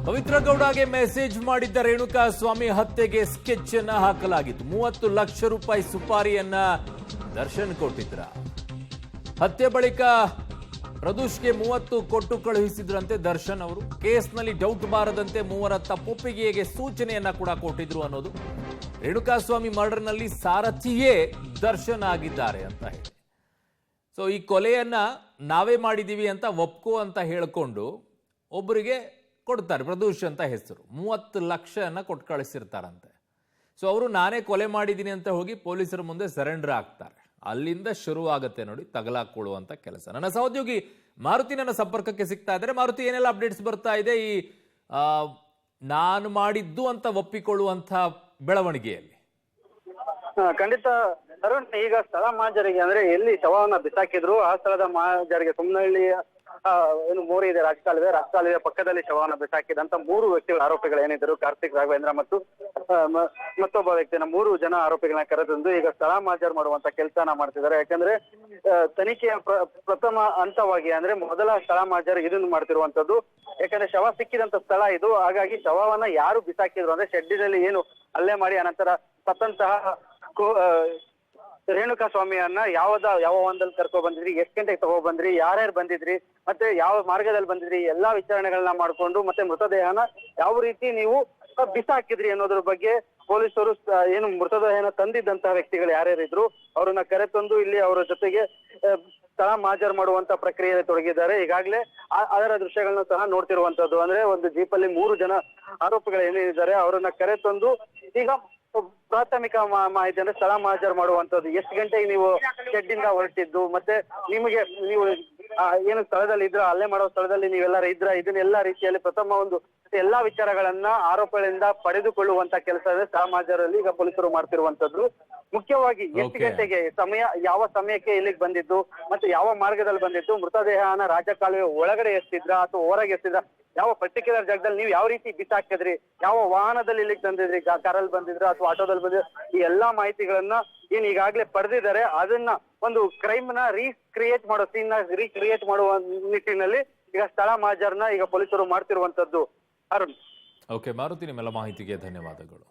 ಪವಿತ್ರ ಗೌಡಗೆ message ಮಾಡಿದ್ದ ರೇಣುಕಾ ಸ್ವಾಮಿ ಹತ್ಯೆಗೆ sketch ಅನ್ನ ಹಾಕಲಾಗಿತ್ತು. 30 ಲಕ್ಷ ರೂಪಾಯಿ ಸುಪಾರಿಯನ್ನ ದರ್ಶನ್ ಕೊಟ್ಟಿದ್ರ. ಹತ್ಯೆ ಬಳಿಕ ಪ್ರದೂಷ್ಗೆ 30 ಕೊಟ್ಟು ಕಳುಹಿಸಿದ್ರಂತೆ ದರ್ಶನ್ ಅವರು. ಕೇಸ್ನಲ್ಲಿ ಡೌಟ್ ಬಾರದಂತೆ ಮೂವರ ತಪ್ಪೊಪ್ಪಿಗೆಗೆ ಸೂಚನೆಯನ್ನ ಕೂಡ ಕೊಟ್ಟಿದ್ರು ಅನ್ನೋದು. ರೇಣುಕಾ ಸ್ವಾಮಿ ಮರ್ಡರ್ನಲ್ಲಿ ಸಾರಥಿಯೇ ದರ್ಶನ್ ಆಗಿದ್ದಾರೆ ಅಂತ ಹೇಳಿ. ಸೊ ಈ ಕೊಲೆಯನ್ನ ನಾವೇ ಮಾಡಿದೀವಿ ಅಂತ ಒಪ್ಕೋ ಅಂತ ಹೇಳ್ಕೊಂಡು ಒಬ್ಬರಿಗೆ ಕೊಡ್ತಾರೆ, ಪ್ರದೂಷ್ ಅಂತ ಹೆಸರು. 30 ಲಕ್ಷನ ಕೊಟ್ಟು ಕಳಿಸಿರ್ತಾರಂತೆ. ಸೊ ಅವರು ನಾನೇ ಕೊಲೆ ಮಾಡಿದ್ದೀನಿ ಅಂತ ಹೋಗಿ ಪೊಲೀಸರ ಮುಂದೆ ಸರೆಂಡರ್ ಆಗ್ತಾರೆ. ಅಲ್ಲಿಂದ ಶುರುವಾಗುತ್ತೆ ನೋಡಿ ತಗಲಾಕೊಳ್ಳುವಂತ ಕೆಲಸ. ನನ್ನ ಸಹೋದ್ಯೋಗಿ ಮಾರುತಿ ನನ್ನ ಸಂಪರ್ಕಕ್ಕೆ ಸಿಗ್ತಾ ಇದ್ದಾರೆ. ಮಾರುತಿ, ಏನೆಲ್ಲ ಅಪ್ಡೇಟ್ಸ್ ಬರ್ತಾ ಇದೆ ಈ ನಾನು ಮಾಡಿದ್ದು ಅಂತ ಒಪ್ಪಿಕೊಳ್ಳುವಂತ ಬೆಳವಣಿಗೆಯಲ್ಲಿ? ಖಂಡಿತ ಅರುಣ್, ಈಗ ಸ್ಥಳ ಮಹಾಜರಿಗೆ ಅಂದ್ರೆ ಎಲ್ಲಿ ಶವವನ್ನ ಬಿಸಾಕಿದ್ರು ಆ ಸ್ಥಳದ ಮಹಾಜರಿಗೆ ಸುಮ್ನಹಳ್ಳಿ ಏನು ಮೋರಿ ಇದೆ, ರಾಜಕಾಲುವೆ ಪಕ್ಕದಲ್ಲಿ ಶವವನ್ನ ಬಿಸಾಕಿದಂತ 3 ವ್ಯಕ್ತಿಗಳ ಆರೋಪಿಗಳು ಏನಿದ್ರು, ಕಾರ್ತಿಕ್, ರಾಘವೇಂದ್ರ ಮತ್ತು ಮತ್ತೊಬ್ಬ ವ್ಯಕ್ತಿನ 3 ಜನ ಆರೋಪಿಗಳನ್ನ ಕರೆತಂದು ಈಗ ಸ್ಥಳ ಮಹಾಜರ್ ಮಾಡುವಂತ ಕೆಲಸನ ಮಾಡ್ತಿದ್ದಾರೆ. ಯಾಕಂದ್ರೆ ತನಿಖೆಯ ಪ್ರಥಮ ಹಂತವಾಗಿ ಅಂದ್ರೆ ಮೊದಲ ಸ್ಥಳ ಮಹಾಜರ್ ಇದನ್ನು ಮಾಡ್ತಿರುವಂತದ್ದು. ಯಾಕಂದ್ರೆ ಶವ ಸಿಕ್ಕಿದಂತ ಸ್ಥಳ ಇದು. ಹಾಗಾಗಿ ಶವವನ್ನ ಯಾರು ಬಿಸಾಕಿದ್ರು ಅಂದ್ರೆ ಶೆಡ್ಡಿನಲ್ಲಿ ಏನು ಹಲ್ಲೆ ಮಾಡಿ ಅನಂತರ ಸತ್ತಂತಹ ರೇಣುಕಾ ಸ್ವಾಮಿಯನ್ನ ಯಾವ ಒಂದಲ್ಲಿ ಕರ್ಕೊ ಬಂದಿದ್ರಿ, ಎಷ್ಟು ಗಂಟೆಗೆ ತಗೋ ಬಂದ್ರಿ, ಯಾರ್ಯಾರು ಬಂದಿದ್ರಿ, ಮತ್ತೆ ಯಾವ ಮಾರ್ಗದಲ್ಲಿ ಬಂದಿದ್ರಿ, ಎಲ್ಲಾ ವಿಚಾರಣೆಗಳನ್ನ ಮಾಡ್ಕೊಂಡು ಮತ್ತೆ ಮೃತದೇಹನ ಯಾವ ರೀತಿ ನೀವು ಬಿಸಾಕಿದ್ರಿ ಅನ್ನೋದ್ರ ಬಗ್ಗೆ ಪೊಲೀಸರು ಏನು ಮೃತದೇಹನ ತಂದಿದ್ದಂತಹ ವ್ಯಕ್ತಿಗಳು ಯಾರ್ಯಾರಿದ್ರು ಅವ್ರನ್ನ ಕರೆತಂದು ಇಲ್ಲಿ ಅವರ ಜೊತೆಗೆ ಸ್ಥಳ ಮಹಾಜರ್ ಮಾಡುವಂತ ಪ್ರಕ್ರಿಯೆಯಲ್ಲಿ ತೊಡಗಿದ್ದಾರೆ. ಈಗಾಗಲೇ ಅದರ ದೃಶ್ಯಗಳನ್ನ ಸಹ ನೋಡ್ತಿರುವಂತದ್ದು. ಅಂದ್ರೆ ಒಂದು ಜೀಪಲ್ಲಿ 3 ಜನ ಆರೋಪಿಗಳು ಏನೇನಿದ್ದಾರೆ ಅವರನ್ನ ಕರೆತಂದು ಈಗ ಪ್ರಾಥಮಿಕ ಮಾಹಿತಿ ಅಂದ್ರೆ ಸ್ಥಳ ಮಹಾಜರ್ ಮಾಡುವಂತದ್ದು. ಎಷ್ಟು ಗಂಟೆಗೆ ನೀವು ಶೆಡ್ಡಿಂದ ಹೊರಟಿದ್ದು, ಮತ್ತೆ ನೀವು ಏನು ಸ್ಥಳದಲ್ಲಿ ಇದ್ರ, ಹಲ್ಲೆ ಮಾಡೋ ಸ್ಥಳದಲ್ಲಿ ನೀವೆಲ್ಲರೂ ಇದ್ರ, ಇದನ್ನೆಲ್ಲಾ ರೀತಿಯಲ್ಲಿ ಪ್ರಥಮ ಒಂದು ಎಲ್ಲಾ ವಿಚಾರಗಳನ್ನ ಆರೋಪಗಳಿಂದ ಪಡೆದುಕೊಳ್ಳುವಂತ ಕೆಲಸ ಸ್ಥಳ ಮಹಾಜರಲ್ಲಿ ಈಗ ಪೊಲೀಸರು ಮಾಡ್ತಿರುವಂತದ್ದು. ಮುಖ್ಯವಾಗಿ ಎಷ್ಟು ಗಂಟೆಗೆ ಯಾವ ಸಮಯಕ್ಕೆ ಇಲ್ಲಿಗೆ ಬಂದಿದ್ದು, ಮತ್ತೆ ಯಾವ ಮಾರ್ಗದಲ್ಲಿ ಬಂದಿದ್ದು, ಮೃತದೇಹನ ರಾಜಕಾಲುವೆ ಒಳಗಡೆ ಎಷ್ಟಿದ್ರ ಅಥವಾ ಹೊರಗೆ ಎಷ್ಟಿದ್ರ, ಯಾವ ಪರ್ಟಿಕ್ಯುಲರ್ ಜಾಗದಲ್ಲಿ ನೀವು ಯಾವ ರೀತಿ ಬಿಸಾಕಿದ್ರಿ, ಯಾವ ವಾಹನದಲ್ಲಿ ಇಲ್ಲಿಗೆ ತಂದಿದ್ರಿ, ಕಾರಲ್ಲಿ ಬಂದಿದ್ರ ಅಥವಾ ಆಟೋದಲ್ಲಿ ಬಂದಿದ್ರ, ಈ ಎಲ್ಲಾ ಮಾಹಿತಿಗಳನ್ನ ಏನ್ ಈಗಾಗ್ಲೇ ಪಡೆದಿದ್ದಾರೆ. ಅದನ್ನ ಒಂದು ಕ್ರೈಮ್ ನ ರೀಕ್ರಿಯೇಟ್ ಮಾಡೋ ಸೀನ್ ನ ರೀಕ್ರಿಯೇಟ್ ಮಾಡುವ ನಿಟ್ಟಿನಲ್ಲಿ ಈಗ ಸ್ಥಳ ಮಹಾಜರ್ನ ಈಗ ಪೊಲೀಸರು ಮಾಡ್ತಿರುವಂತದ್ದು. ಅರುಣ್. ಓಕೆ ಮಾರುತಿ, ನಿಮ್ಮೆಲ್ಲ ಮಾಹಿತಿಗೆ ಧನ್ಯವಾದಗಳು.